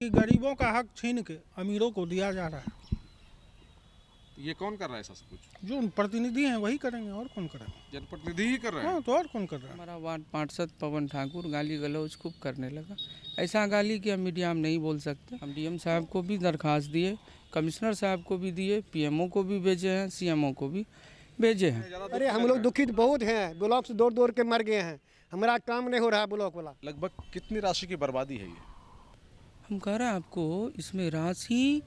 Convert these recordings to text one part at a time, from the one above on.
कि गरीबों का हक छीन के अमीरों को दिया जा रहा है। ये कौन कर रहा है ऐसा सब कुछ? जो प्रतिनिधि हैं वही करेंगे, और कौन करेंगे? जनप्रतिनिधि ही कर रहे हैं। हाँ, तो और कौन कर रहा है? हमारा वार्ड पार्षद पवन ठाकुर गाली गलौज खूब करने लगा। ऐसा गाली कि हम मीडिया में नहीं बोल सकते। हम डीएम साहब को भी दरखास्त दिए, कमिश्नर साहब को भी दिए, पीएमओ को भी भेजे हैं, सीएमओ को भी भेजे हैं। अरे हम लोग दुखित बहुत हैं, ब्लॉक से दौड़ दौड़ के मर गए हैं। हमारा काम नहीं हो रहा है ब्लॉक वाला। लगभग कितनी राशि की बर्बादी है ये? हम कह रहे हैं आपको, इसमें राशि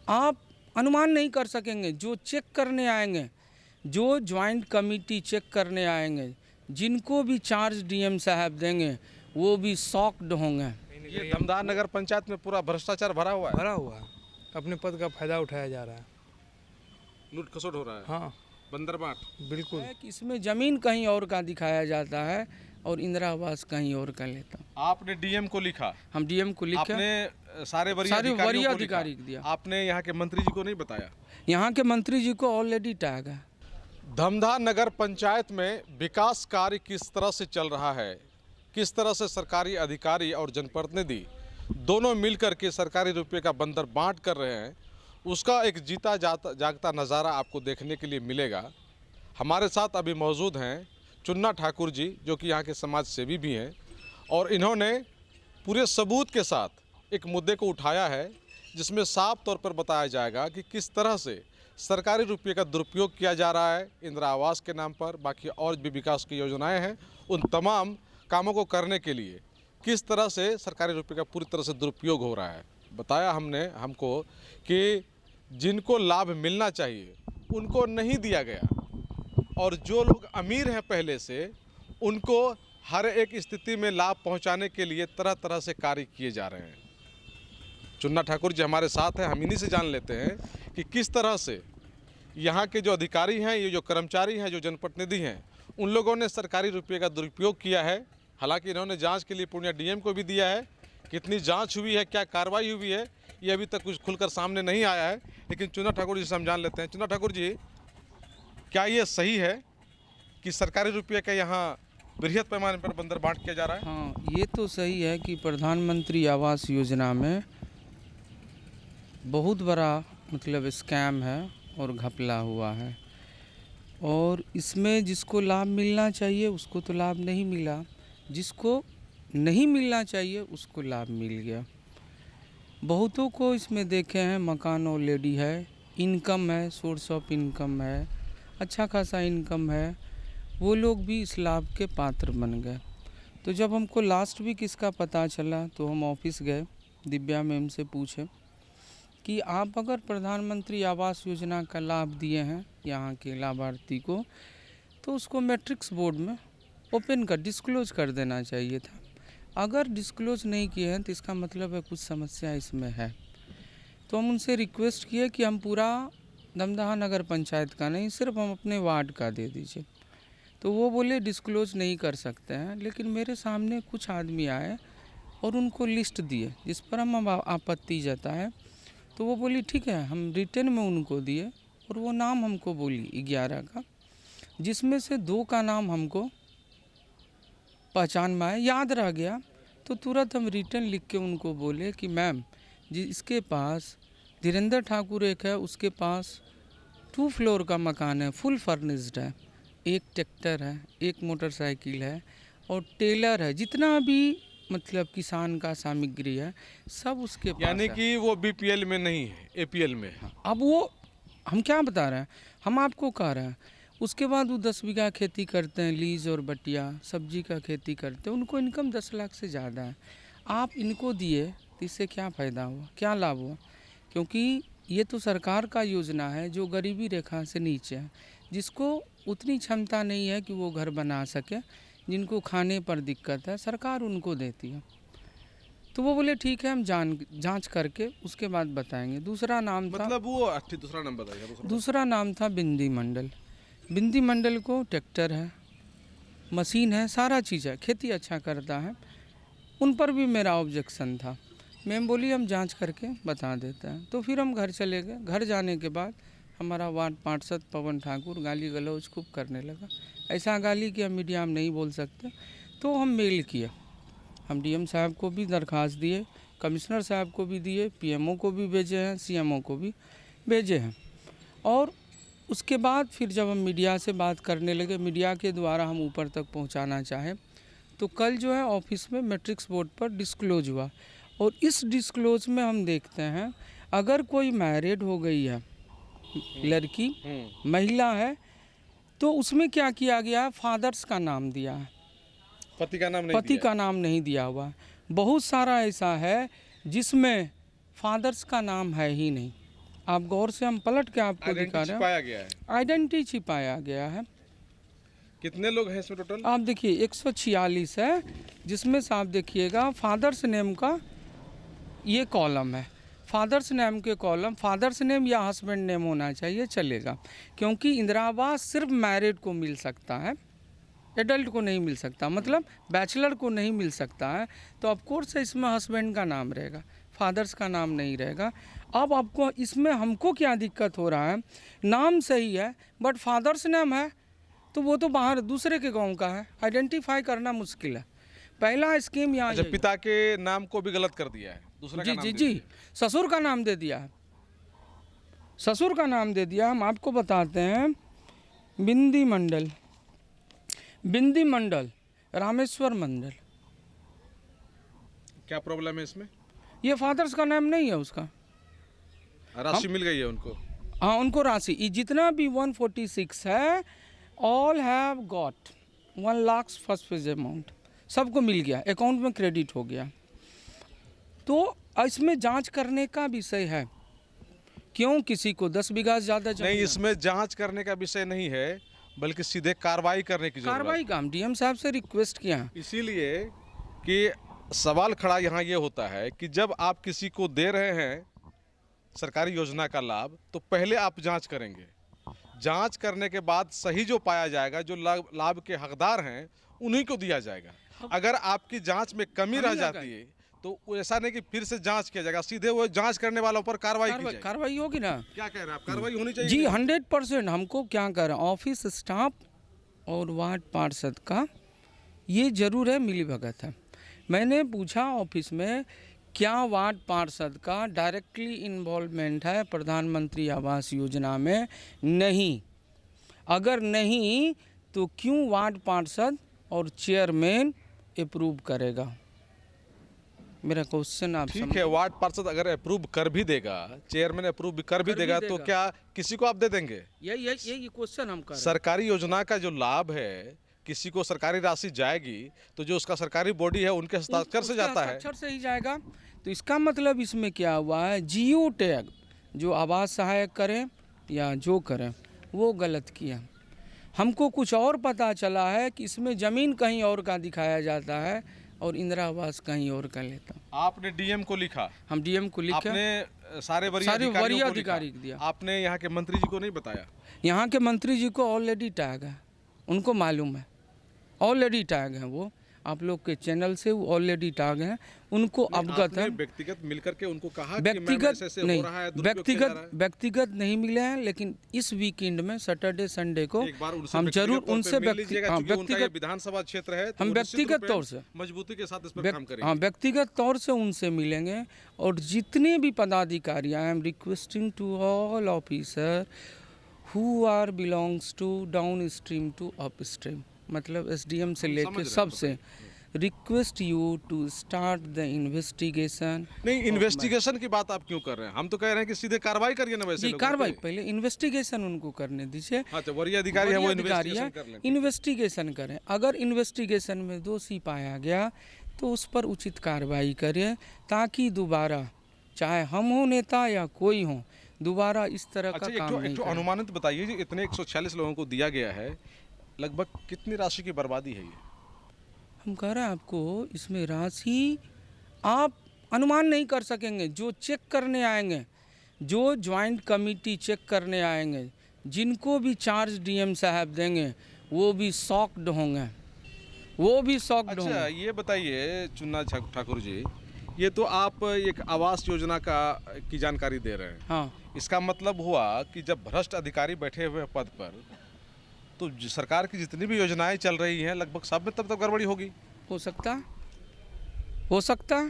आप अनुमान नहीं कर सकेंगे। जो चेक करने आएंगे, जो ज्वाइंट कमेटी चेक करने आएंगे, जिनको भी चार्ज डीएम साहब देंगे, वो भी शॉक्ड होंगे। ये दमदार नगर पंचायत में पूरा भ्रष्टाचार भरा हुआ है, भरा हुआ है। अपने पद का फायदा उठाया जा रहा है। लूट खसोट हो रहा है। हाँ, बंदरबाट। बिल्कुल। है कि इसमें ज़मीन कहीं और का दिखाया जाता है और इंदिरा आवास कहीं और का लेता। आपने डीएम को लिखा, हम डीएम को लिखे, आपने सारे वरीय सारे अधिकारियों वरीय को अधिकारी लिखा। को दिया। आपने यहाँ के मंत्री जी को नहीं बताया? यहाँ के मंत्री जी को ऑलरेडी टैग है। धमदार नगर पंचायत में विकास कार्य किस तरह से चल रहा है, किस तरह से सरकारी अधिकारी और जनप्रतिनिधि दोनों मिलकर के सरकारी रुपये का बंदर बांट कर रहे हैं, उसका एक जीता जागता नज़ारा आपको देखने के लिए मिलेगा। हमारे साथ अभी मौजूद हैं चुन्ना ठाकुर जी, जो कि यहाँ के समाज सेवी भी हैं, और इन्होंने पूरे सबूत के साथ एक मुद्दे को उठाया है जिसमें साफ तौर पर बताया जाएगा कि किस तरह से सरकारी रुपये का दुरुपयोग किया जा रहा है इंदिरा आवास के नाम पर। बाकी और भी विकास की योजनाएं हैं, उन तमाम कामों को करने के लिए किस तरह से सरकारी रुपये का पूरी तरह से दुरुपयोग हो रहा है। बताया हमको कि जिनको लाभ मिलना चाहिए उनको नहीं दिया गया, और जो लोग अमीर हैं पहले से, उनको हर एक स्थिति में लाभ पहुंचाने के लिए तरह तरह से कार्य किए जा रहे हैं। चुन्ना ठाकुर जी हमारे साथ हैं, हम इन्हीं से जान लेते हैं कि किस तरह से यहाँ के जो अधिकारी हैं, ये जो कर्मचारी हैं, जो जनप्रतिनिधि हैं, उन लोगों ने सरकारी रुपये का दुरुपयोग किया है। हालांकि इन्होंने जांच के लिए पूर्णिया डीएम को भी दिया है। कितनी जांच हुई है, क्या कार्रवाई हुई है, ये अभी तक कुछ खुलकर सामने नहीं आया है। लेकिन चुन्ना ठाकुर जी से हम जान लेते हैं। चुन्ना ठाकुर जी, क्या ये सही है कि सरकारी रुपये का यहाँ बृहद पैमाने पर बंदर बांट किया जा रहा है? हाँ, ये तो सही है कि प्रधानमंत्री आवास योजना में बहुत बड़ा मतलब स्कैम है और घपला हुआ है, और इसमें जिसको लाभ मिलना चाहिए उसको तो लाभ नहीं मिला, जिसको नहीं मिलना चाहिए उसको लाभ मिल गया। बहुतों को इसमें देखे हैं मकान ऑलरेडी है, इनकम है, सोर्स ऑफ इनकम है, अच्छा खासा इनकम है, वो लोग भी इस लाभ के पात्र बन गए। तो जब हमको लास्ट वीक इसका पता चला तो हम ऑफिस गए, दिव्या मैम से पूछे कि आप अगर प्रधानमंत्री आवास योजना का लाभ दिए हैं यहाँ के लाभार्थी को, तो उसको मैट्रिक्स बोर्ड में ओपन कर डिस्क्लोज कर देना चाहिए था। अगर डिस्क्लोज नहीं किए हैं तो इसका मतलब है कुछ समस्या इसमें है। तो हम उनसे रिक्वेस्ट किए कि हम पूरा दमदहा नगर पंचायत का नहीं, सिर्फ हम अपने वार्ड का दे दीजिए। तो वो बोले डिस्क्लोज नहीं कर सकते हैं। लेकिन मेरे सामने कुछ आदमी आए और उनको लिस्ट दिए जिस पर हम आपत्ति जताए। तो वो बोली ठीक है, हम रिटर्न में उनको दिए, और वो नाम हमको बोली 11 का, जिसमें से 2 का नाम हमको पहचान में आया, याद रह गया। तो तुरंत हम रिटर्न लिख के उनको बोले कि मैम जिसके पास धीरेन्द्र ठाकुर एक है, उसके पास 2 फ्लोर का मकान है, फुल फर्निश्ड है, 1 ट्रैक्टर है, 1 मोटरसाइकिल है और टेलर है, जितना भी मतलब किसान का सामग्री है सब उसके पास यानी है। कि वो बीपीएल में नहीं है, एपीएल में है। अब वो हम क्या बता रहे हैं, हम आपको कह रहे हैं। उसके बाद वो 10 बीघा खेती करते हैं, लीज और बटिया सब्जी का खेती करते हैं, उनको इनकम 10 लाख से ज़्यादा है। आप इनको दिए तो इससे क्या फ़ायदा हुआ, क्या लाभ हुआ? क्योंकि ये तो सरकार का योजना है जो गरीबी रेखा से नीचे है, जिसको उतनी क्षमता नहीं है कि वो घर बना सके, जिनको खाने पर दिक्कत है, सरकार उनको देती है। तो वो बोले ठीक है, हम जांच करके उसके बाद बताएंगे। दूसरा नाम था, मतलब वो दूसरा नंबर था, दूसरा नाम था बिंदी मंडल। बिंदी मंडल को ट्रैक्टर है, मशीन है, सारा चीज़ है, खेती अच्छा करता है। उन पर भी मेरा ऑब्जेक्शन था। मैम बोली हम जांच करके बता देते हैं। तो फिर हम घर चले गए। घर जाने के बाद हमारा वार्ड पार्षद पवन ठाकुर गाली गलौज खूब करने लगा। ऐसा गाली कि हम मीडिया में नहीं बोल सकते। तो हम मेल किए, हम डीएम साहब को भी दरखास्त दिए, कमिश्नर साहब को भी दिए, पीएमओ को भी भेजे हैं, सीएमओ को भी भेजे हैं। और उसके बाद फिर जब हम मीडिया से बात करने लगे, मीडिया के द्वारा हम ऊपर तक पहुंचाना चाहें, तो कल जो है ऑफिस में मैट्रिक्स बोर्ड पर डिस्क्लोज हुआ। और इस डिस्क्लोज में हम देखते हैं अगर कोई मैरिड हो गई है लड़की, महिला है, तो उसमें क्या किया गया है, फादर्स का नाम दिया है, पति का नाम नहीं पति का नाम नहीं दिया हुआ है। बहुत सारा ऐसा है जिसमें फादर्स का नाम है ही नहीं। आप गौर से हम पलट के आपको दिखा रहे हैं, पाया गया है। आइडेंटिटी छिपाया गया है। कितने लोग हैं इसमें टोटल? आप देखिए 146 है, जिसमें से आप देखिएगा फादर्स नेम का ये कॉलम है, फादर्स नेम के कॉलम, फादर्स नेम या हस्बैंड नेम होना चाहिए, चलेगा, क्योंकि इंदिरा आवास सिर्फ मैरिड को मिल सकता है, एडल्ट को नहीं मिल सकता, मतलब बैचलर को नहीं मिल सकता है। तो ऑफ कोर्स इसमें हस्बैंड का नाम रहेगा, फादर्स का नाम नहीं रहेगा। अब आपको इसमें हमको क्या दिक्कत हो रहा है, नाम सही है बट फादर्स नेम है तो वो तो बाहर दूसरे के गांव का है, आइडेंटिफाई करना मुश्किल है। पहला स्कीम यहाँ अच्छा, पिता के नाम को भी गलत कर दिया है, दूसरा जी का नाम जी दे जी, दिया। ससुर का नाम दे दिया है, ससुर का नाम दे दिया। हम आपको बताते हैं, बिंदी मंडल, बिंदी मंडल, रामेश्वर मंडल, क्या प्रॉब्लम है इसमें? ये फादर्स का नाम नहीं है उसका। राशि मिल गई है उनको? हाँ, उनको राशि ये जितना भी 146 है, all have got 1 lakh first phase amount, सबको मिल गया, अकाउंट में क्रेडिट हो गया। तो इसमें जांच करने का विषय है, क्यों किसी को 10 बीघा ज़्यादा नहीं, इसमें जांच करने का विषय नहीं है, बल्कि सीधे कार्रवाई करने की जरूरत है। कार्रवाई का हम डीएम साहब से रिक्वेस्ट किया है। इसीलिए कि सवाल खड़ा यहाँ ये होता है कि जब आप किसी को दे रहे हैं सरकारी योजना का लाभ, तो पहले आप जांच करेंगे, जांच करने के बाद सही जो पाया जाएगा, जो लाभ के हकदार हैं उन्हीं को दिया जाएगा। अगर आपकी जांच में कमी रह जाती है तो ऐसा नहीं कि फिर से जांच किया जाएगा, सीधे वो जांच करने वालों पर कार्रवाई की जाएगी। कार्रवाई होगी ना? क्या कह रहे हैं आप, कार्रवाई होनी चाहिए? जी 100%। हमको क्या कर रहे हैं, ऑफिस स्टाफ और वार्ड पार्षद का ये जरूर है, मिली भगत है। मैंने पूछा ऑफिस में, क्या वार्ड पार्षद का डायरेक्टली इन्वॉल्वमेंट है प्रधानमंत्री आवास योजना में? नहीं। अगर नहीं तो क्यों वार्ड पार्षद और चेयरमैन अप्रूव करेगा? मेरा क्वेश्चन आप ठीक है, वार्ड पार्षद अगर अप्रूव कर भी देगा, चेयरमैन अप्रूव कर भी देगा, तो क्या किसी को आप दे देंगे? यही क्वेश्चन हम कर रहे हैं। सरकारी योजना का जो लाभ है, किसी को सरकारी राशि जाएगी तो जो उसका सरकारी बॉडी है उनके हस्ताक्षर से जाता है, हस्ताक्षर से ही जाएगा। तो इसका मतलब इसमें क्या हुआ है, जियो टैग जो आवास सहायक करें या जो करें वो गलत किया। हमको कुछ और पता चला है कि इसमें ज़मीन कहीं और का दिखाया जाता है और इंदिरा आवास कहीं और का लेता। आपने डीएम को लिखा? हम डीएम को लिखा, आपने सारे वरीय अधिकारी को दिया। आपने यहाँ के मंत्री जी को नहीं बताया? यहाँ के मंत्री जी को ऑलरेडी टैग है, उनको मालूम है, ऑलरेडी टैग है, वो आप लोग के चैनल से वो ऑलरेडी टैग हैं, उनको अवगत है। व्यक्तिगत मिलकर के उनको कहा व्यक्तिगत नहीं, हो रहा है, व्यक्तिगत नहीं मिले हैं, लेकिन इस वीकेंड में सैटरडे संडे को हम जरूर उनसे व्यक्तिगत, विधानसभा क्षेत्र है, हम व्यक्तिगत तौर से मजबूती के साथ इस पर काम करेंगे। हाँ, व्यक्तिगत तौर से उनसे मिलेंगे। और जितने भी पदाधिकारी, I am requesting to all officer who are belongs to downstream to upstream, मतलब एसडीएम से लेकर सबसे, request you to start the investigation. नहीं, इन्वेस्टिगेशन की बात आप क्यों कर रहे हैं? हम तो कह रहे हैं कि सीधे कार्रवाई करिए ना। वैसे कार्रवाई पहले इन्वेस्टिगेशन उनको करने दीजिए। अच्छा, वरीय अधिकारी है वो इन्वेस्टिगेशन करें। अगर इन्वेस्टिगेशन में दोषी पाया गया तो उस पर उचित कार्रवाई करें, ताकि दोबारा चाहे हम हो नेता या कोई हो, दोबारा इस तरह का काम नहीं करें। अनुमानित बताइए, जो इतने 146 लोगों को दिया गया है, लगभग कितनी राशि की बर्बादी है ये? हम कह रहे हैं आपको, इसमें राशि आप अनुमान नहीं कर सकेंगे। जो चेक करने आएंगे, जो ज्वाइंट कमेटी चेक करने आएंगे, जिनको भी चार्ज डीएम साहब देंगे, वो भी शॉक्ड होंगे, वो भी शॉक्ड होंगे। अच्छा, ये बताइए चुन्ना ठाकुर जी, ये तो आप एक आवास योजना की जानकारी दे रहे हैं। हाँ, इसका मतलब हुआ कि जब भ्रष्ट अधिकारी बैठे हुए पद पर, तो सरकार की जितनी भी योजनाएं चल रही हैं लगभग सब में तब तक गड़बड़ी होगी। हो सकता, हो सकता।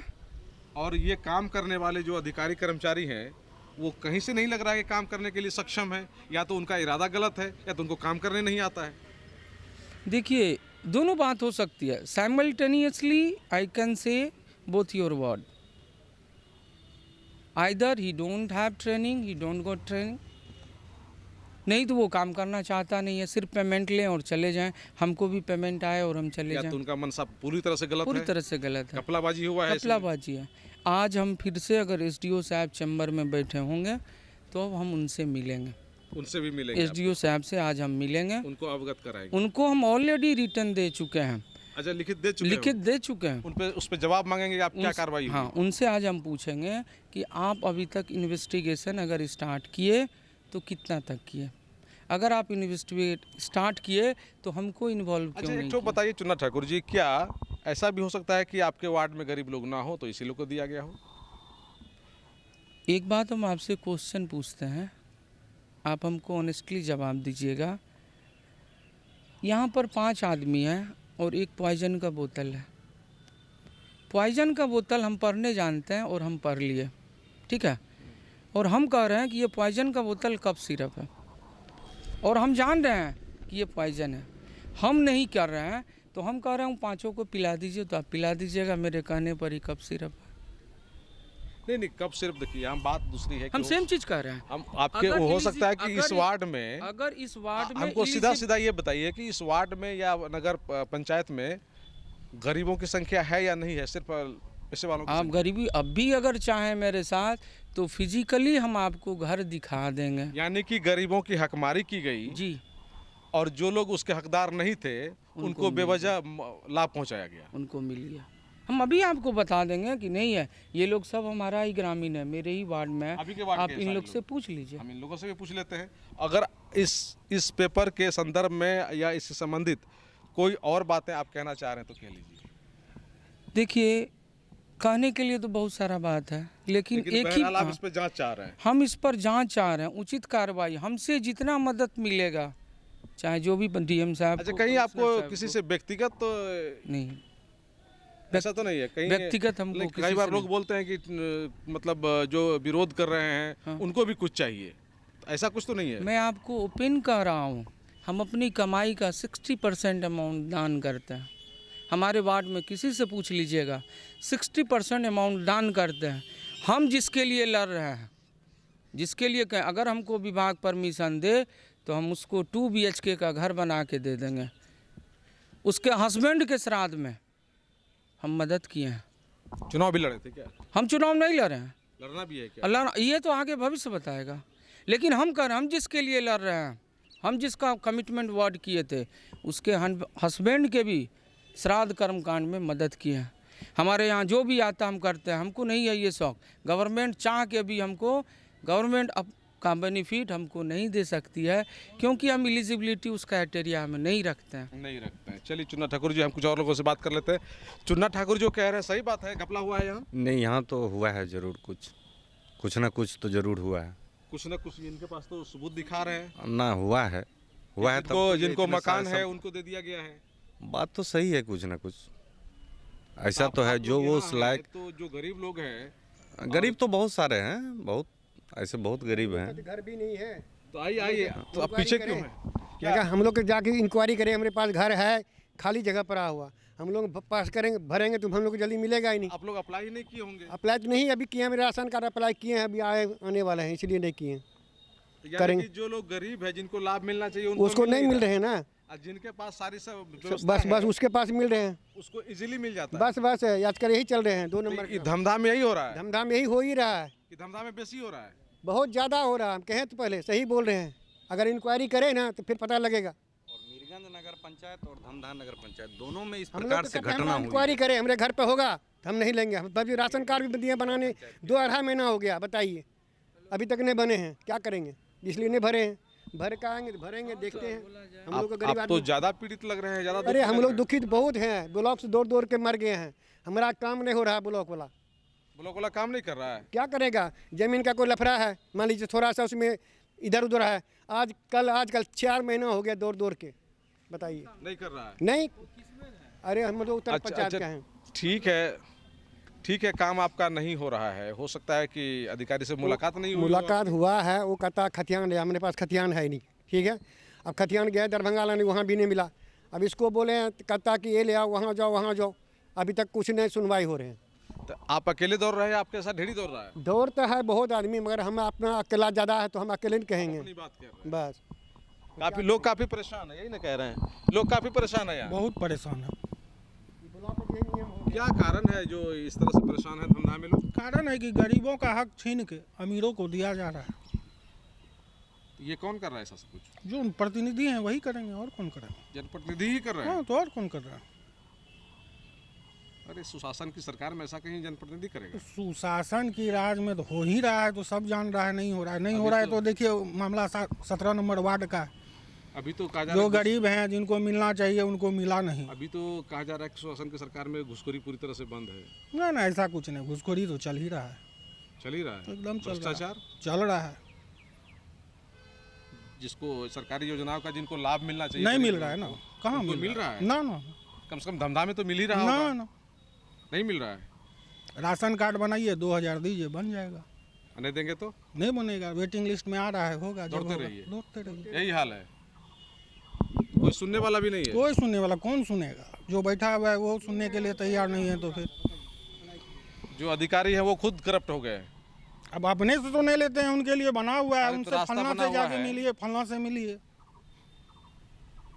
और ये काम करने वाले जो अधिकारी कर्मचारी हैं वो कहीं से नहीं लग रहा है कि काम करने के लिए सक्षम है, या तो उनका इरादा गलत है या तो उनको काम करने नहीं आता है। देखिए, दोनों बात हो सकती है। Simultaneously I can say both your word. Either he don't have training, he don't got training, नहीं तो वो काम करना चाहता नहीं है, सिर्फ पेमेंट लें और चले जाएं, हमको भी पेमेंट आए और हम चले या जाएं। तो उनका मनसा पूरी तरह से गलत पूरी है, तरह से गलत है, कपलाबाजी हुआ है इसमें। कपलाबाजी है। आज हम फिर से अगर एसडीओ साहब चैम्बर में बैठे होंगे तो अब हम उनसे मिलेंगे, उनसे भी मिलेंगे, एसडीओ साहब से आज हम मिलेंगे, उनको अवगत कराएंगे। उनको हम ऑलरेडी रिटर्न दे चुके हैं, अच्छा, लिखित दे चुके लिखित दे चुके हैं। उन पे उस पे जवाब मांगेंगे कि आप क्या कार्रवाई हुई? हाँ, उनसे आज हम पूछेंगे कि आप अभी तक इन्वेस्टिगेशन अगर स्टार्ट किए तो कितना तक किए, अगर आप इन्वेस्टिगेट स्टार्ट किए तो हमको इन्वॉल्व अच्छा, क्यों एक नहीं तो किया? बताइए चुन्ना ठाकुर जी, क्या ऐसा भी हो सकता है कि आपके वार्ड में गरीब लोग ना हो तो इसी लोग को दिया गया हो? एक बात हम आपसे क्वेश्चन पूछते हैं, आप हमको ऑनेस्टली जवाब दीजिएगा। यहाँ पर 5 आदमी हैं और एक पॉइजन का बोतल है। पॉइजन का बोतल हम पढ़ने जानते हैं और हम पढ़ लिए, ठीक है, और हम कह रहे हैं कि ये पॉइजन का बोतल कफ सिरप है और हम जान रहे हैं कि ये पॉइजन है, हम नहीं कर रहे हैं तो हम कह रहे हैं 5 को पिला दीजिए, तो आप पिला दीजिएगा मेरे कहने पर ही कफ सिरप है। नहीं, कब सिर्फ देखिए, हम बात दूसरी है कि हम सेम चीज़ कह रहे हैं। हम आपके अगर हो सकता है कि इस वार्ड में, अगर इस वार्ड में हमको सीधा सीधा ये बताइए कि इस वार्ड में या नगर पंचायत में गरीबों की संख्या है या नहीं है, सिर्फ पैसे वालों की आप संख्या? गरीबी अब भी अगर चाहें मेरे साथ तो फिजिकली हम आपको घर दिखा देंगे। यानी कि गरीबों की हकमारी की गई जी, और जो लोग उसके हकदार नहीं थे उनको बेवजह लाभ पहुंचाया गया। उनको मिल गया। हम अभी आपको बता देंगे कि नहीं है, ये लोग सब हमारा ही ग्रामीण है, मेरे ही वार्ड में अभी के है, वार्ड आप के इन सारे लोग लोग। से पूछ लीजिए। हम इन लोगों से भी पूछ लेते हैं, अगर इस पेपर के संदर्भ में या इससे संबंधित कोई और बातें आप कहना चाह रहे हैं तो कह लीजिए। देखिए, कहने के लिए तो बहुत सारा बात है, लेकिन एक ही बहरहाल आप इस पर जांच चाह रहे हैं। हम इस पर जांच चाह रहे हैं, उचित कार्रवाई, हमसे जितना मदद मिलेगा, चाहे जो भी डीएम साहब अच्छा, को, कहीं आपको कमिश्नर साहब किसी को। से व्यक्तिगत तो नहीं, ऐसा तो नहीं है कहीं? व्यक्तिगत हमको लेकिन किसी कई बार से लोग नहीं। बोलते हैं कि मतलब जो विरोध कर रहे हैं हाँ। उनको भी कुछ चाहिए, ऐसा कुछ तो नहीं है? मैं आपको ओपन कह रहा हूँ, हम अपनी कमाई का 60% अमाउंट दान करते हैं। हमारे वार्ड में किसी से पूछ लीजिएगा, 60% अमाउंट दान करते हैं। हम जिसके लिए लड़ रहे हैं, जिसके लिए कहें, अगर हमको विभाग परमिशन दे तो हम उसको 2 BHK का घर बना के दे देंगे। उसके हस्बैंड के श्राद्ध में हम मदद किए हैं। चुनाव भी लड़े थे क्या? हम चुनाव नहीं लड़ रहे हैं, लड़ना भी है क्या? अल्लाह ये तो आगे भविष्य बताएगा, लेकिन हम कर हम जिसके लिए लड़ रहे हैं, हम जिसका कमिटमेंट वार्ड किए थे, उसके हस्बैंड के भी श्राद्ध कर्मकांड में मदद किए हैं। हमारे यहाँ जो भी आता हम करते हैं, हमको नहीं है ये शौक, गवर्नमेंट चाह के भी हमको गवर्नमेंट का बेनिफिट हमको नहीं दे सकती है, क्योंकि हम एलिजिबिलिटी उस क्राइटेरिया में नहीं रखते हैं। नहीं रखते हैं। चलिए चुन्ना ठाकुर जी, हम कुछ और लोगों से बात कर लेते हैं। चुन्ना ठाकुर जो कह रहे हैं सही बात है, घपला हुआ है यहाँ? नहीं, यहाँ तो हुआ है ज़रूर, कुछ ना कुछ तो ज़रूर हुआ है। कुछ ना कुछ इनके पास तो सबूत दिखा रहे हैं। ना हुआ है तब तो ये जिनको इतने मकान सारे है सब- उनको दे दिया गया है। बात तो सही है, कुछ ना कुछ ऐसा आप- तो है आप जो लोग वो यहाँ हैं, लायक। तो जो गरीब लोग हैं, गरीब तो बहुत सारे हैं, बहुत ऐसे बहुत गरीब हैं। घर भी नहीं है, तो आइए तो आप पीछे क्यों हैं? क्या हम लोग जाके इंक्वायरी करें, हमारे पास घर है खाली जगह पड़ा हुआ, हम लोग पास करेंगे भरेंगे तो हम लोग को जल्दी मिलेगा ही नहीं। आप लोग अप्लाई ही नहीं किए होंगे? अप्लाई तो नहीं अभी किए हैं, मेरे राशन कार्ड अप्लाई किए हैं, अभी आने वाले हैं, इसलिए नहीं किए हैं। यानी करेंगे। कि जो लोग गरीब है, जिनको लाभ मिलना चाहिए उसको नहीं मिल रहे हैं ना, और जिनके पास सारी सब बस व्यवस्था बस है, उसके पास मिल रहे हैं, उसको इजीली मिल जाता है। बस आजकल यही चल रहे हैं, 2 नंबर ये धमधाम यही हो रहा है धमधाम यही हो ही रहा है, कि धमधाम में बेसी हो रहा है। बहुत ज़्यादा हो रहा है। हम कहें तो पहले सही बोल रहे हैं, अगर इंक्वायरी करें ना तो फिर पता लगेगा। और मीरगंज नगर पंचायत और धमदान नगर पंचायत दोनों में इस हम प्रकार लोग से तो घटना हुई इंक्वायरी है। करें, हमारे घर पे होगा तो हम नहीं लेंगे। हम तभी राशन कार्ड भी दिए बनाने 2-2.5 महीना हो गया, बताइए अभी तक नहीं बने हैं, क्या करेंगे? इसलिए नहीं भरे हैं, भर के आएंगे तो भरेंगे, देखते हैं। हम लोग को गरीब आप तो आदमी, ज्यादा पीड़ित लग रहे हैं, ज्यादा अरे हम लोग दुखित बहुत हैं, ब्लॉक से दौड़ के मर गए हैं, हमारा काम नहीं हो रहा। ब्लॉक वाला काम नहीं कर रहा है। क्या करेगा? जमीन का कोई लफड़ा है, मान लीजिए थोड़ा सा उसमें इधर उधर है, आजकल 4 महीना हो गया दौड़ के, बताइए। नहीं कर रहा है। नहीं, अरे हम लोग उत्तर अच्छा, पंचायत अच्छा, का हैं। ठीक है, ठीक है, काम आपका नहीं हो रहा है, हो सकता है कि अधिकारी से मुलाकात नहीं हुई हो। मुलाकात हुआ है, वो कहता खतियान है, हमारे पास खतियान है नहीं, ठीक है। अब खतियान गया दरभंगा लाने, वहाँ भी नहीं मिला। अब इसको बोले हैं, कहता कि ये ले आओ, वहाँ जाओ, वहाँ जाओ, अभी तक कुछ नहीं सुनवाई हो रहे हैं। तो आप अकेले दौड़ रहे हैं, आपके साथ ढेरी दौड़ रहा है? दौड़ता है बहुत आदमी, मगर हम अपना अकेला ज़्यादा है तो हम अकेले नहीं कहेंगे, अपनी बात कर रहे हैं। बस। काफी लोग काफी परेशान है, यही ना कह रहे हैं, लोग काफी परेशान है यहाँ। बहुत परेशान है। क्या कारण है जो इस तरह से परेशान है धंधा में लोग? कारण है कि गरीबों का हक छीन के अमीरों को दिया जा रहा है। ये कौन कर रहा है ऐसा सब कुछ? जो प्रतिनिधि हैं वही करेंगे, और कौन करेगा? जनप्रतिनिधि ही कर रहे हैं। हाँ, तो और कौन कर रहा है? अरे सुशासन की सरकार में ऐसा कहीं जनप्रतिनिधि करेगा? सुशासन की राज में तो हो ही रहा है, तो सब जान रहा है नहीं हो रहा है। नहीं हो रहा है तो देखिए मामला 17 नंबर वार्ड का है। अभी तो कहा जा जो रहा है, गरीब हैं, जिनको मिलना चाहिए उनको मिला नहीं। अभी तो कहा जा रहा है कि सुशासन की सरकार में घुसखोरी पूरी तरह से बंद है। ना ना, ऐसा कुछ नहीं, घुसखोरी तो चल ही रहा है, चल ही रहा है, एकदम चल रहा है, भ्रष्टाचार चल रहा है। जिसको सरकारी योजनाओं का जिनको लाभ मिलना चाहिए नहीं मिल रहा है ना, कहाँ उनको मिल रहा है? ना ना कम से कम धंधा में तो मिल ही रहा ना होगा। ना। नहीं मिल रहा है। राशन कार्ड बनाइए, 2000 दीजिए, बन जाएगा। नहीं देंगे तो नहीं बनेगा, वेटिंग लिस्ट में आ रहा है, होगा, जब दौड़ते होगा, रहिए। दौड़ते रहिए। यही हाल है, कोई सुनने वाला भी नहीं है। कोई सुनने वाला कौन सुनेगा? जो बैठा हुआ है वो सुनने के लिए तैयार नहीं है, तो फिर जो अधिकारी है वो खुद करप्ट हो गए। अब अपने से तो नहीं लेते हैं, उनके लिए बना हुआ है, अरे तो उनसे रास्ता फलना बना से हुआ जाके है। मिलिए, फलना से मिलिए,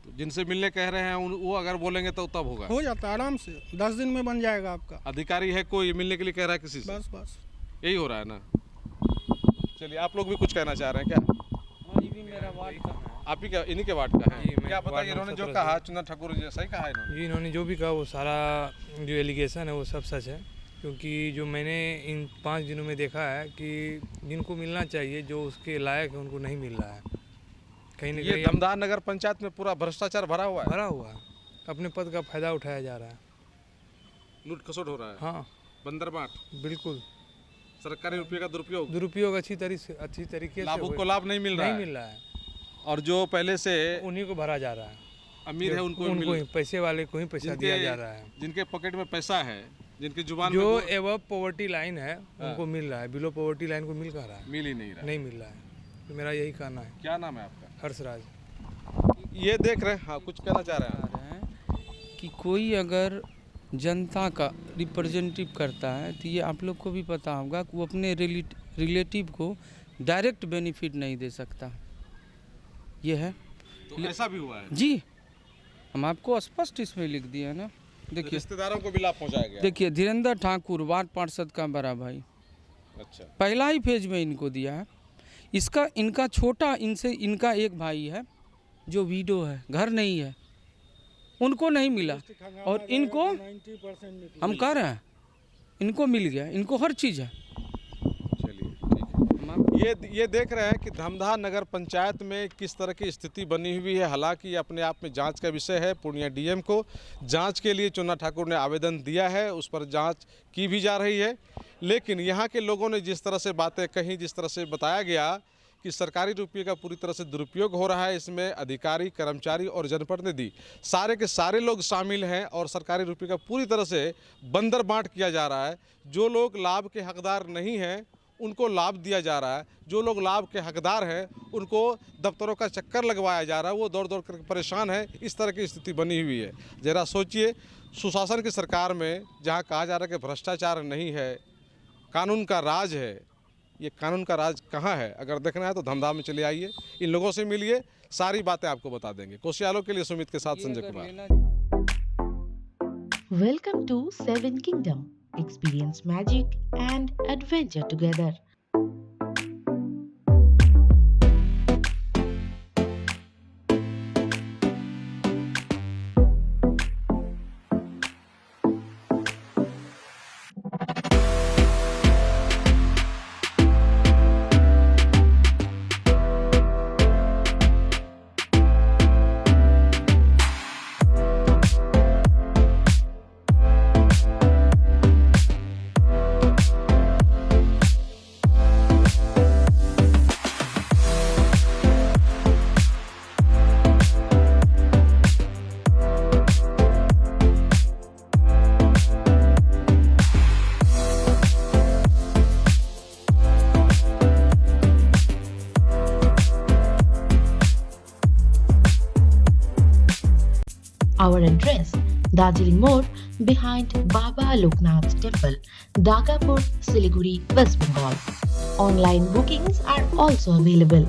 तो जिनसे मिलने कह रहे हैं वो अगर बोलेंगे तो तब होगा। हो जाता है आराम से, 10 दिन में बन जाएगा आपका। अधिकारी है कोई मिलने के लिए कह रहा है किसी से, बस बस। यही हो रहा है ना। चलिए, आप लोग भी कुछ कहना चाह रहे हैं क्या? ये भी मेरा वार्ड का है। आप ही क्या इन्हीं के वार्ड का है? जी, मैं क्या पता, वार्ड इन्होंने जो 17 कहा चुना ठाकुर जी सही कहा इन्होंने? जी, इन्होंने जो भी कहा वो सारा जो एलिगेशन है वो सब सच है, क्योंकि जो मैंने इन 5 दिनों में देखा है कि जिनको मिलना चाहिए, जो उसके लायक है, उनको नहीं मिल रहा है। कहीं ना ये कहीं दमदार नगर पंचायत में पूरा भ्रष्टाचार भरा हुआ है, भरा हुआ है, अपने पद का फायदा उठाया जा रहा है। लूट खसोट हो रहा है, हाँ, बंदर बांट, बिल्कुल सरकारी रुपये का दुरुपयोग, दुरुपयोग अच्छी तरीके से लाभुक को लाभ नहीं मिल रहा नहीं है, मिल रहा है, और जो पहले से उन्हीं को भरा जा रहा है। अमीर है उनको उनको ही, मिल, पैसे वाले को ही पैसा दिया जा रहा है। जिनके पॉकेट में पैसा है, जिनकी जुबान जो में एवं पॉवर्टी लाइन है उनको मिल रहा है, बिलो पॉवर्टी लाइन को मिल कहाँ रहा है? मिल ही नहीं रहा। नहीं मिल रहा है। तो मेरा यही कहना है। क्या नाम है आपका? हर्षराज। ये देख रहे हैं, हाँ कुछ कहना चाह रहे हैं? कि कोई अगर जनता का रिप्रेजेंटेटिव करता है तो ये आप लोग को भी पता होगा कि वो अपने रिलेटिव को डायरेक्ट बेनिफिट नहीं दे सकता। ये है तो ऐसा भी हुआ है? जी, हम आपको स्पष्ट इसमें लिख दिया है ना। देखिए रिश्तेदारों को भी लाभ पहुंचाया गया। देखिए, धीरेन्द्र ठाकुर वार्ड पार्षद का बड़ा भाई, अच्छा, पहला ही फेज में इनको दिया है। इनका छोटा, इनका एक भाई है जो विडो है, घर नहीं है, उनको नहीं मिला, और इनको हम कह रहे हैं इनको मिल गया, इनको हर चीज़ है। चलिए ठीक है। ये देख रहे हैं कि धमदार नगर पंचायत में किस तरह की स्थिति बनी हुई है। हालांकि ये अपने आप में जांच का विषय है। पूर्णिया डीएम को जांच के लिए चुन्ना ठाकुर ने आवेदन दिया है, उस पर जांच की भी जा रही है। लेकिन यहाँ के लोगों ने जिस तरह से बातें कही, जिस तरह से बताया गया कि सरकारी रुपये का पूरी तरह से दुरुपयोग हो रहा है, इसमें अधिकारी, कर्मचारी और जनप्रतिनिधि सारे के सारे लोग शामिल हैं, और सरकारी रुपये का पूरी तरह से बंदर बांट किया जा रहा है। जो लोग लाभ के हकदार नहीं हैं उनको लाभ दिया जा रहा है, जो लोग लाभ के हकदार हैं उनको दफ्तरों का चक्कर लगवाया जा रहा है, वो दौड़ दौड़ कर परेशान है। इस तरह की स्थिति बनी हुई है। जरा सोचिए, सुशासन की सरकार में जहाँ कहा जा रहा है कि भ्रष्टाचार नहीं है, कानून का राज है, ये कानून का राज कहाँ है? अगर देखना है तो धमदार में चले आइए, इन लोगों से मिलिए, सारी बातें आपको बता देंगे। कोशियालों के लिए सुमित के साथ Sanjay Kumar. Welcome to Seven Kingdom. Experience magic and adventure together. Our address, Darjeeling Mode, behind Baba Loknath Temple, Dagapur, Siliguri, West Bengal. Online bookings are also available.